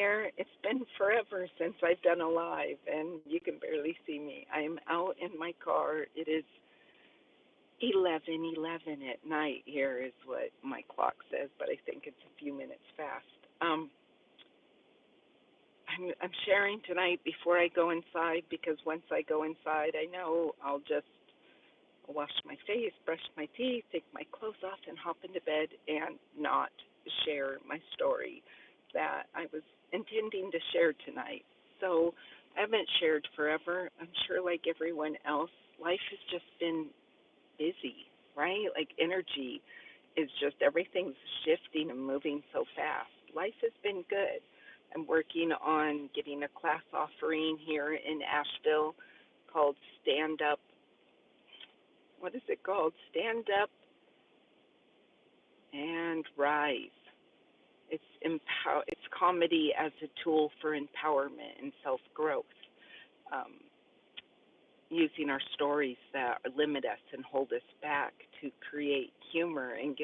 there. It's been forever since I've done a live, and you can barely see me. I am out in my car. It is 11:11 at night here, is what my clock says, but I think it's a few minutes fast. Um, I'm sharing tonight before I go inside because once I go inside, I know I'll just wash my face, brush my teeth, take my clothes off, and hop into bed and not share my story that I was intending to share tonight. So I haven't shared forever. I'm sure, like everyone else, life has just been busy, right? Like energy is just everything's shifting and moving so fast. Life has been good. I'm working on getting a class offering here in Asheville called Stand Up. What is it called? Stand Up and Rise. It's comedy as a tool for empowerment and self growth, um, using our stories that limit us and hold us back to create humor and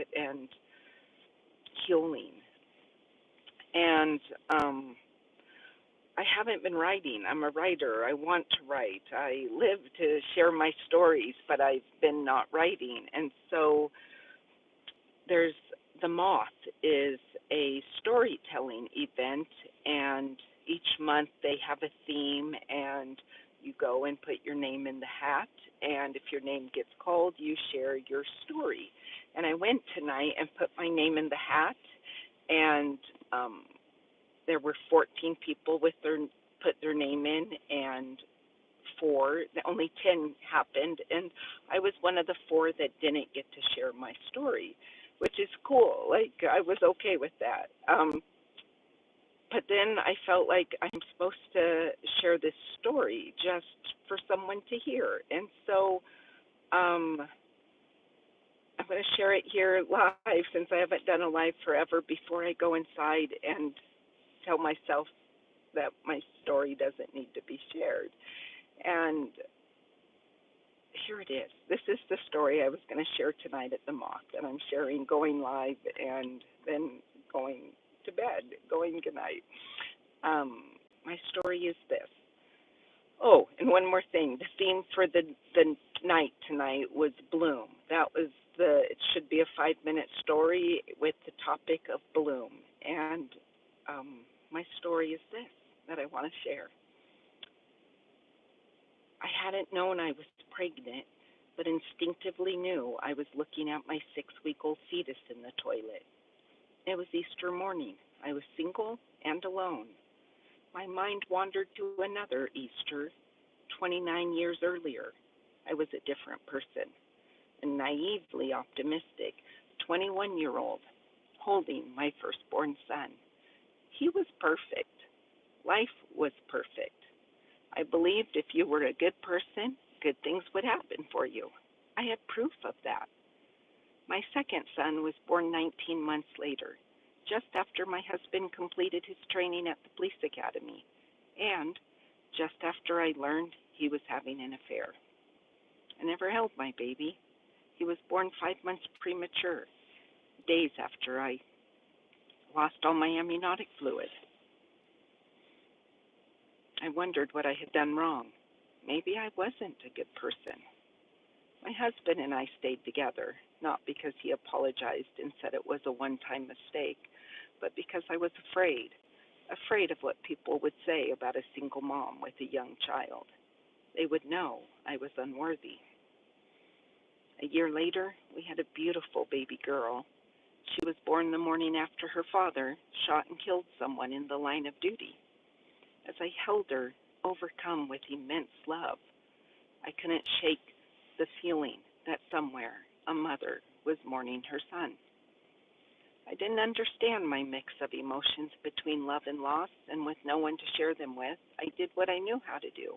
healing. And I haven't been writing. I'm a writer. I want to write. I live to share my stories, but I've been not writing. And so there's the Moth is a storytelling event, and each month they have a theme, and you go and put your name in the hat, and if your name gets called, you share your story. And I went tonight and put my name in the hat, and um, there were 14 people with their put their name in, and only 10 happened, and I was one of the four that didn't get to share my story, which is cool. Like, I was okay with that. But then I felt like I'm supposed to share this story just for someone to hear. And so um, I'm going to share it here live since I haven't done a live forever before I go inside and tell myself that my story doesn't need to be shared. And here it is. This is the story I was going to share tonight at the Moth, and I'm sharing going live and then going to bed, going good night. My story is this. Oh, and one more thing. The theme for the night tonight was bloom. That was it should be a 5-minute story with the topic of bloom. And my story is this that I want to share. I hadn't known I was pregnant, but instinctively knew I was looking at my 6-week-old fetus in the toilet. It was Easter morning. I was single and alone. My mind wandered to another Easter, 29 years earlier. I was a different person, a naively optimistic 21-year-old holding my firstborn son. He was perfect. Life was perfect. I believed if you were a good person, good things would happen for you. I had proof of that. My second son was born 19 months later, just after my husband completed his training at the police academy, and just after I learned he was having an affair. I never held my baby. He was born 5 months premature, days after I lost all my amniotic fluid. I wondered what I had done wrong. Maybe I wasn't a good person. My husband and I stayed together, not because he apologized and said it was a one-time mistake, but because I was afraid of what people would say about a single mom with a young child. They would know I was unworthy. A year later, we had a beautiful baby girl. She was born the morning after her father shot and killed someone in the line of duty. As I held her, overcome with immense love, I couldn't shake the feeling that somewhere a mother was mourning her son. I didn't understand my mix of emotions between love and loss, and with no one to share them with, I did what I knew how to do.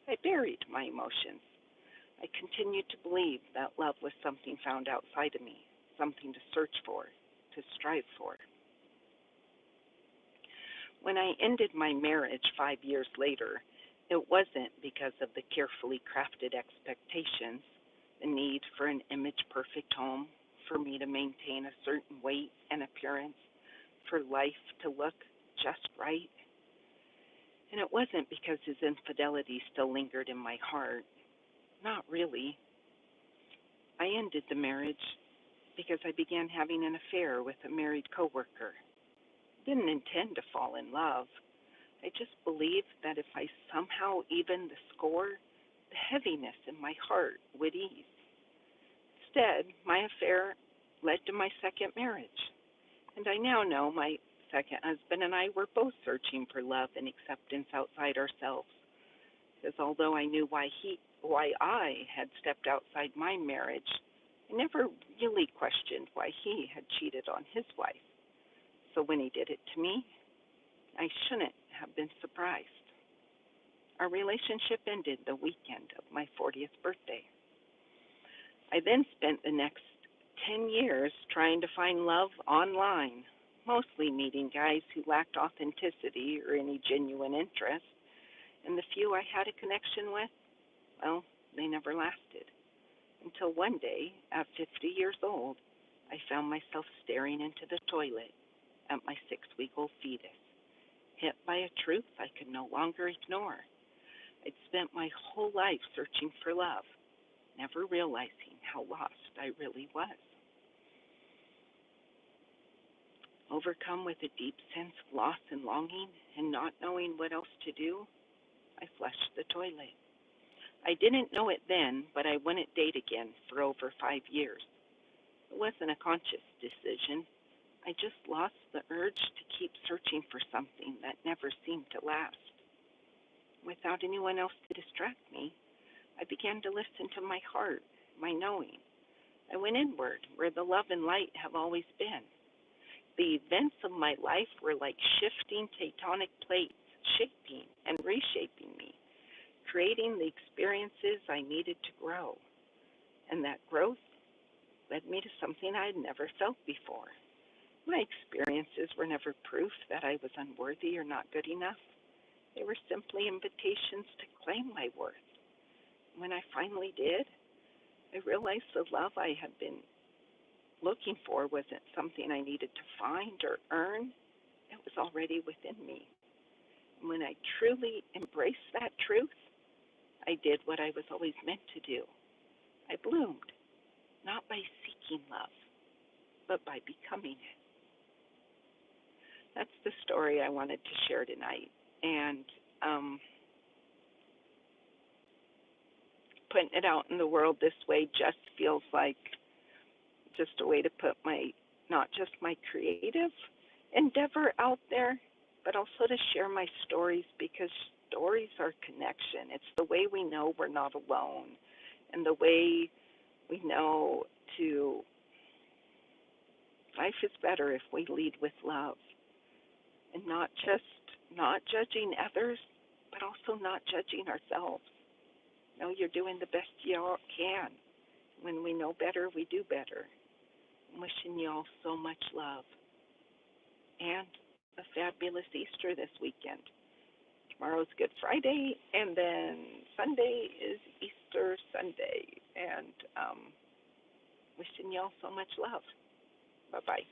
I buried my emotions. I continued to believe that love was something found outside of me, something to search for, to strive for. When I ended my marriage 5 years later, it wasn't because of the carefully crafted expectations, the need for an image-perfect home, for me to maintain a certain weight and appearance, for life to look just right. And it wasn't because his infidelity still lingered in my heart. Not really. I ended the marriage because I began having an affair with a married coworker. Didn't intend to fall in love. I just believed that if I somehow evened the score, the heaviness in my heart would ease. Instead, my affair led to my second marriage. And I now know my second husband and I were both searching for love and acceptance outside ourselves. Because although I knew why I had stepped outside my marriage, I never really questioned why he had cheated on his wife. So when he did it to me, I shouldn't have been surprised. Our relationship ended the weekend of my 40th birthday. I then spent the next 10 years trying to find love online, mostly meeting guys who lacked authenticity or any genuine interest, and the few I had a connection with, well, they never lasted. Until one day, at 50 years old, I found myself staring into the toilet at my 6-week-old fetus, hit by a truth I could no longer ignore. I'd spent my whole life searching for love, never realizing how lost I really was. Overcome with a deep sense of loss and longing and not knowing what else to do, I flushed the toilet. I didn't know it then, but I wouldn't date again for over 5 years. It wasn't a conscious decision. I just lost the urge to keep searching for something that never seemed to last. Without anyone else to distract me, I began to listen to my heart, my knowing. I went inward, where the love and light have always been. The events of my life were like shifting tectonic plates, shaping and reshaping me, creating the experiences I needed to grow. And that growth led me to something I had never felt before. My experiences were never proof that I was unworthy or not good enough. They were simply invitations to claim my worth. When I finally did, I realized the love I had been looking for wasn't something I needed to find or earn. It was already within me. And when I truly embraced that truth, I did what I was always meant to do. I bloomed, not by seeking love, but by becoming it. That's the story I wanted to share tonight. And putting it out in the world this way just feels like just a way to put not just my creative endeavor out there, but also to share my stories, because stories are connection. It's the way we know we're not alone, and the way we know to life is better if we lead with love, and not judging others, but also not judging ourselves. Know you're doing the best you all can. When we know better, we do better. I'm wishing you all so much love and a fabulous Easter this weekend. Tomorrow's Good Friday, and then Sunday is Easter Sunday. And wishing you all so much love. Bye-bye.